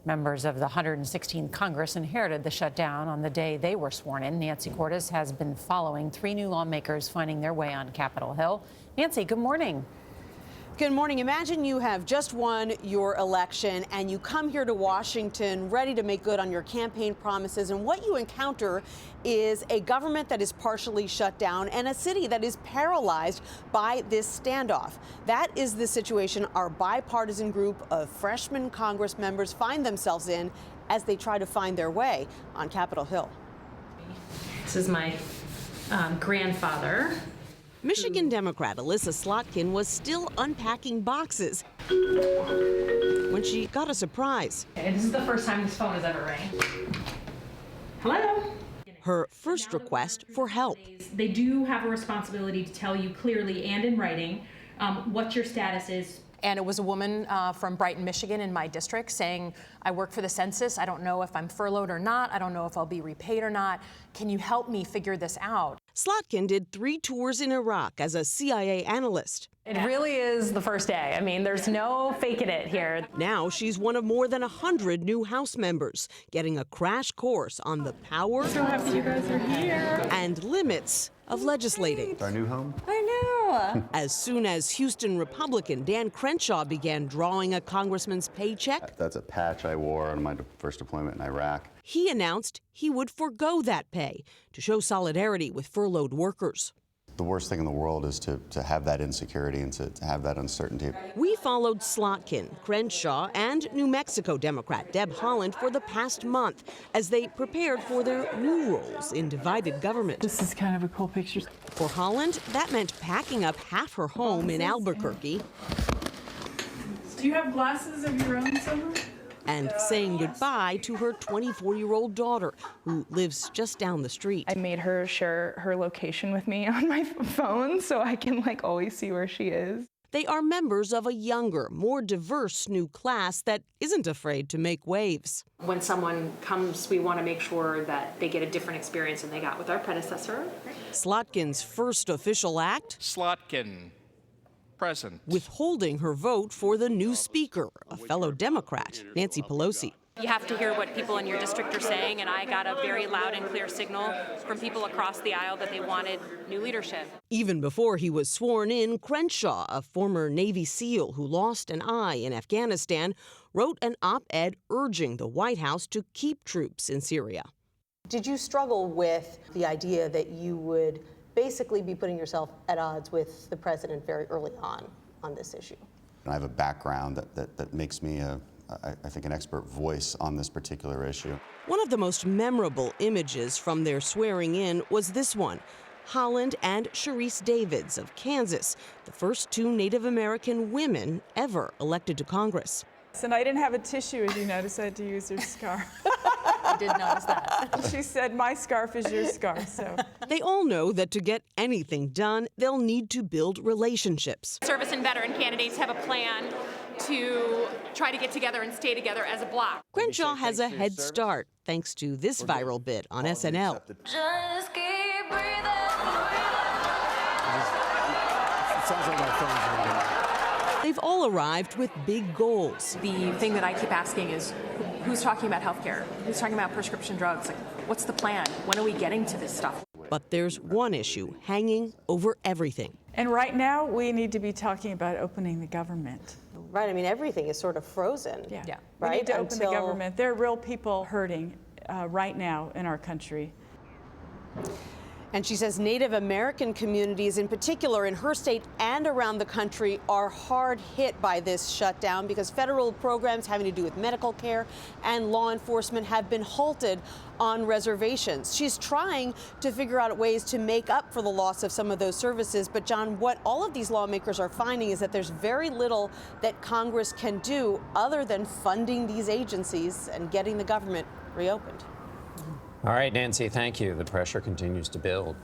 Members of the 116th Congress inherited the shutdown on the day they were sworn in. Nancy Cordes has been following 3 new lawmakers finding their way on Capitol Hill. Nancy, good morning. Good morning. Imagine you have just won your election and you come here to Washington ready to make good on your campaign promises. And what you encounter is a government that is partially shut down and a city that is paralyzed by this standoff. That is the situation our bipartisan group of freshman Congress members find themselves in as they try to find their way on Capitol Hill. This is my grandfather. Michigan Democrat Elissa Slotkin was still unpacking boxes when she got a surprise. Okay, this is the first time this phone has ever rang. Hello? Her first request for help. They do have a responsibility to tell you clearly and in writing what your status is. And it was a woman from Brighton, Michigan, in my district saying, I work for the census. I don't know if I'm furloughed or not. I don't know if I'll be repaid or not. Can you help me figure this out? Slotkin did 3 tours in Iraq as a CIA analyst. It really is the first day. I mean, there's no faking it here. Now she's one of more than 100 new House members, getting a crash course on the power So happy you guys are here. and limits of legislating. Our new home? I know. As soon as Houston Republican Dan Crenshaw began drawing a congressman's paycheck, That's a patch I wore on my first deployment in Iraq. he announced he would forgo that pay to show solidarity with furloughed workers. The worst thing in the world is to have that insecurity and to have that uncertainty. We followed Slotkin, Crenshaw, and New Mexico Democrat Deb Haaland for the past month as they prepared for their new roles in divided government. This is kind of a cool picture. For Haaland, that meant packing up half her home in Albuquerque Do you have glasses of your own somewhere? and saying goodbye to her 24-year-old daughter, who lives just down the street. I made her share her location with me on my phone so I can always see where she is. They are members of a younger, more diverse new class that isn't afraid to make waves. When someone comes, we want to make sure that they get a different experience than they got with our predecessor. Slotkin's first official act, Slotkin, present. withholding her vote for the new speaker, a fellow Democrat, Nancy Pelosi. You have to hear what people in your district are saying, and I got a very loud and clear signal from people across the aisle that they wanted new leadership. Even before he was sworn in, Crenshaw, a former Navy SEAL who lost an eye in Afghanistan, wrote an op-ed urging the White House to keep troops in Syria. Did you struggle with the idea that you would basically be putting yourself at odds with the president very early on this issue? I have a background that makes me, I think, an expert voice on this particular issue. One of the most memorable images from their swearing in was this one. Haaland and Sharice Davids of Kansas, the first 2 Native American women ever elected to Congress. And I didn't have a tissue, as you noticed. I had to use her scarf. I did notice that. She said, my scarf is your scarf, so. They all know that to get anything done, they'll need to build relationships. Service and veteran candidates have a plan to try to get together and stay together as a bloc. Crenshaw has a head start thanks to this viral bit on SNL. Just keep breathing. It sounds like my phone's ringing. They've all arrived with big goals. The thing that I keep asking is, who's talking about healthcare? Who's talking about prescription drugs? What's the plan? When are we getting to this stuff? But there's one issue hanging over everything. And right now, we need to be talking about opening the government. Right, I mean, everything is sort of frozen. Yeah. Right? We need to open the Until- government. There are real people hurting right now in our country. And she says Native American communities, in particular in her state and around the country, are hard hit by this shutdown because federal programs having to do with medical care and law enforcement have been halted on reservations. She's trying to figure out ways to make up for the loss of some of those services. But, John, what all of these lawmakers are finding is that there's very little that Congress can do other than funding these agencies and getting the government reopened. All right, Nancy, thank you. The pressure continues to build.